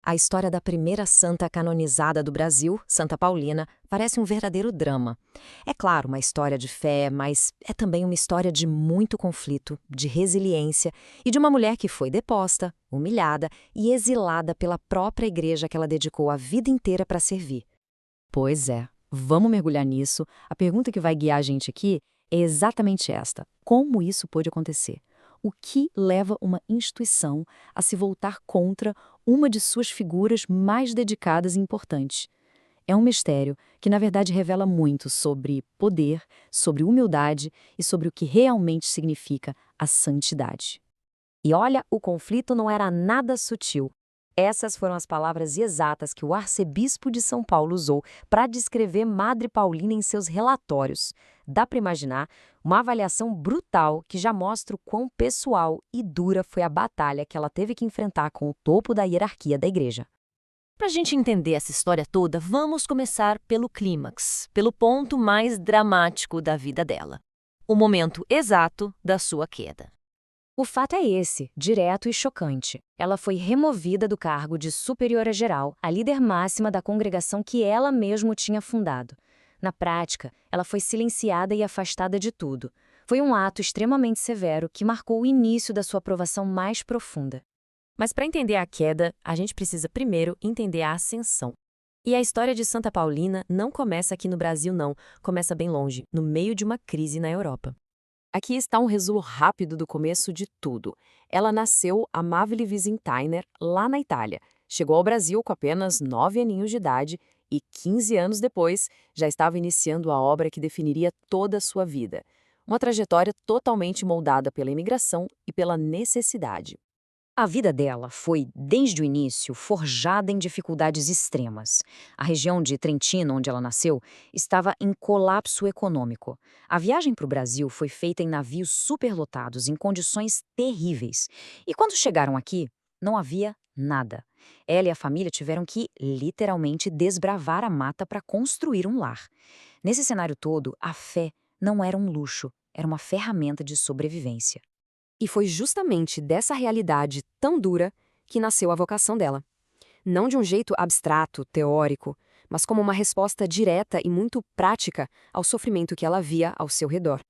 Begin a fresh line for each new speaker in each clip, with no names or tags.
A história da primeira santa canonizada do Brasil, Santa Paulina, parece um verdadeiro drama. É claro, uma história de fé, mas é também uma história de muito conflito, de resiliência e de uma mulher que foi deposta, humilhada e exilada pela própria igreja que ela dedicou a vida inteira para servir. Pois é, vamos mergulhar nisso. A pergunta que vai guiar a gente aqui é exatamente esta: como isso pôde acontecer? O que leva uma instituição a se voltar contra uma de suas figuras mais dedicadas e importantes? É um mistério que, na verdade, revela muito sobre poder, sobre humildade e sobre o que realmente significa a santidade. E olha, o conflito não era nada sutil. Essas foram as palavras exatas que o arcebispo de São Paulo usou para descrever Madre Paulina em seus relatórios. Dá para imaginar uma avaliação brutal que já mostra o quão pessoal e dura foi a batalha que ela teve que enfrentar com o topo da hierarquia da igreja.
Para a gente entender essa história toda, vamos começar pelo clímax, pelo ponto mais dramático da vida dela. O momento exato da sua queda.
O fato é esse, direto e chocante. Ela foi removida do cargo de superiora geral, a líder máxima da congregação que ela mesma tinha fundado. Na prática, ela foi silenciada e afastada de tudo. Foi um ato extremamente severo que marcou o início da sua aprovação mais profunda.
Mas para entender a queda, a gente precisa primeiro entender a ascensão. E a história de Santa Paulina não começa aqui no Brasil, não. Começa bem longe, no meio de uma crise na Europa.
Aqui está um resumo rápido do começo de tudo. Ela nasceu Amabile Visintainer, lá na Itália. Chegou ao Brasil com apenas 9 aninhos de idade e 15 anos depois já estava iniciando a obra que definiria toda a sua vida. Uma trajetória totalmente moldada pela imigração e pela necessidade.
A vida dela foi, desde o início, forjada em dificuldades extremas. A região de Trentino, onde ela nasceu, estava em colapso econômico. A viagem para o Brasil foi feita em navios superlotados, em condições terríveis. E quando chegaram aqui, não havia nada. Ela e a família tiveram que, literalmente, desbravar a mata para construir um lar. Nesse cenário todo, a fé não era um luxo, era uma ferramenta de sobrevivência.
E foi justamente dessa realidade tão dura que nasceu a vocação dela. Não de um jeito abstrato, teórico, mas como uma resposta direta e muito prática ao sofrimento que ela via ao seu redor.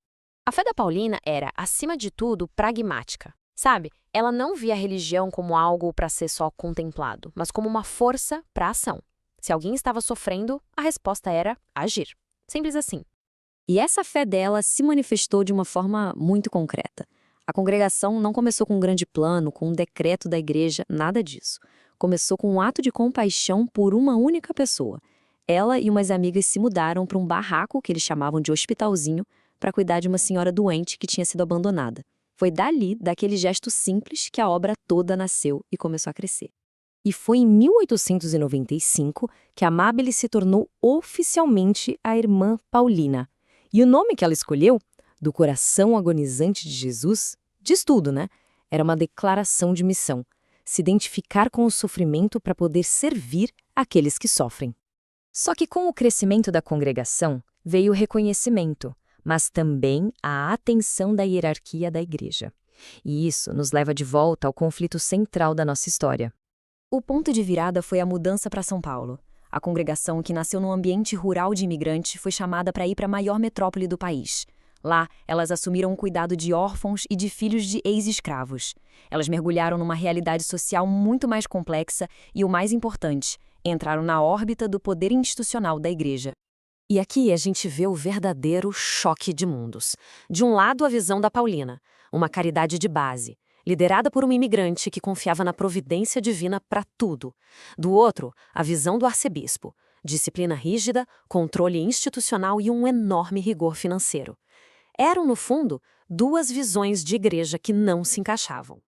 A fé da Paulina era, acima de tudo, pragmática. Sabe, ela não via a religião como algo para ser só contemplado, mas como uma força para a ação. Se alguém estava sofrendo, a resposta era agir. Simples assim.
E essa fé dela se manifestou de uma forma muito concreta. A congregação não começou com um grande plano, com um decreto da igreja, nada disso. Começou com um ato de compaixão por uma única pessoa. Ela e umas amigas se mudaram para um barraco que eles chamavam de hospitalzinho para cuidar de uma senhora doente que tinha sido abandonada. Foi dali, daquele gesto simples, que a obra toda nasceu e começou a crescer. E foi em 1895 que Amabile se tornou oficialmente a Irmã Paulina. E o nome que ela escolheu, do coração agonizante de Jesus, diz tudo, né? Era uma declaração de missão. Se identificar com o sofrimento para poder servir aqueles que sofrem. Só que com o crescimento da congregação veio o reconhecimento, mas também a atenção da hierarquia da igreja. E isso nos leva de volta ao conflito central da nossa história. O ponto de virada foi a mudança para São Paulo. A congregação, que nasceu num ambiente rural de imigrante, foi chamada para ir para a maior metrópole do país. Lá, elas assumiram o cuidado de órfãos e de filhos de ex-escravos. Elas mergulharam numa realidade social muito mais complexa e, o mais importante, entraram na órbita do poder institucional da igreja.
E aqui a gente vê o verdadeiro choque de mundos. De um lado, a visão da Paulina, uma caridade de base, liderada por uma imigrante que confiava na providência divina para tudo. Do outro, a visão do arcebispo, disciplina rígida, controle institucional e um enorme rigor financeiro. Eram, no fundo, duas visões de igreja que não se encaixavam.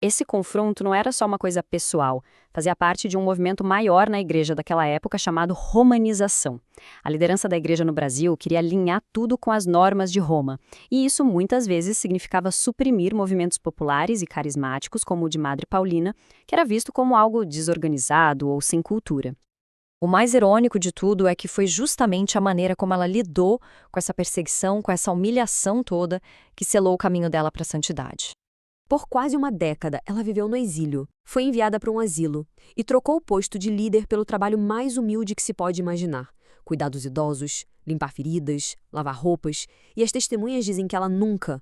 Esse confronto não era só uma coisa pessoal, fazia parte de um movimento maior na igreja daquela época chamado romanização. A liderança da igreja no Brasil queria alinhar tudo com as normas de Roma, e isso muitas vezes significava suprimir movimentos populares e carismáticos como o de Madre Paulina, que era visto como algo desorganizado ou sem cultura. O mais irônico de tudo é que foi justamente a maneira como ela lidou com essa perseguição, com essa humilhação toda, que selou o caminho dela para a santidade.
Por quase uma década, ela viveu no exílio. Foi enviada para um asilo e trocou o posto de líder pelo trabalho mais humilde que se pode imaginar. Cuidar dos idosos, limpar feridas, lavar roupas, e as testemunhas dizem que ela nunca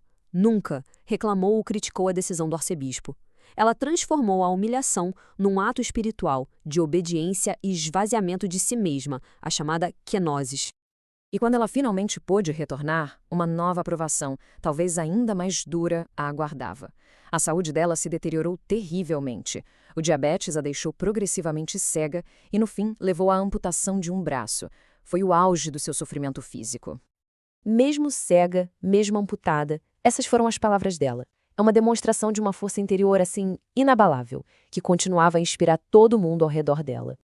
reclamou ou criticou a decisão do arcebispo. Ela transformou a humilhação num ato espiritual de obediência e esvaziamento de si mesma, a chamada kenosis.
E quando ela finalmente pôde retornar, uma nova aprovação, talvez ainda mais dura, a aguardava. A saúde dela se deteriorou terrivelmente. O diabetes a deixou progressivamente cega e, no fim, levou à amputação de um braço. Foi o auge do seu sofrimento físico. Mesmo cega, mesmo amputada, essas foram as palavras dela. É uma demonstração de uma força interior, assim, inabalável, que continuava a inspirar todo mundo ao redor dela.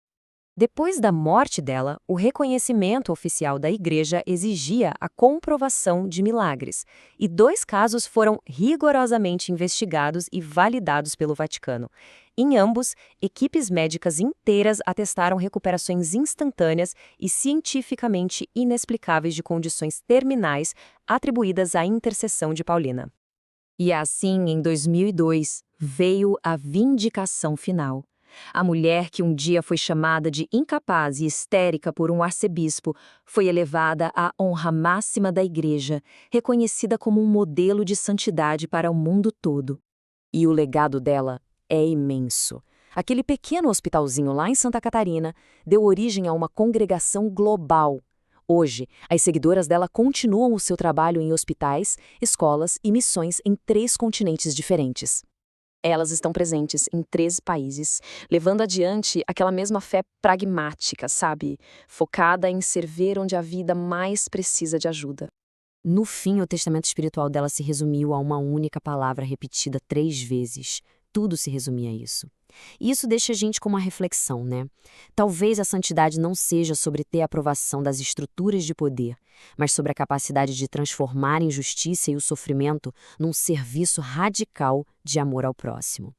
Depois da morte dela, o reconhecimento oficial da Igreja exigia a comprovação de milagres, e 2 casos foram rigorosamente investigados e validados pelo Vaticano. Em ambos, equipes médicas inteiras atestaram recuperações instantâneas e cientificamente inexplicáveis de condições terminais atribuídas à intercessão de Paulina. E assim, em 2002, veio a vindicação final. A mulher que um dia foi chamada de incapaz e histérica por um arcebispo foi elevada à honra máxima da Igreja, reconhecida como um modelo de santidade para o mundo todo. E o legado dela é imenso. Aquele pequeno hospitalzinho lá em Santa Catarina deu origem a uma congregação global. Hoje, as seguidoras dela continuam o seu trabalho em hospitais, escolas e missões em 3 continentes diferentes. Elas estão presentes em 13 países, levando adiante aquela mesma fé pragmática, sabe? Focada em servir onde a vida mais precisa de ajuda. No fim, o testamento espiritual dela se resumiu a uma única palavra repetida 3 vezes. Tudo se resumia a isso. E isso deixa a gente com uma reflexão, né? Talvez a santidade não seja sobre ter a aprovação das estruturas de poder, mas sobre a capacidade de transformar a injustiça e o sofrimento num serviço radical de amor ao próximo.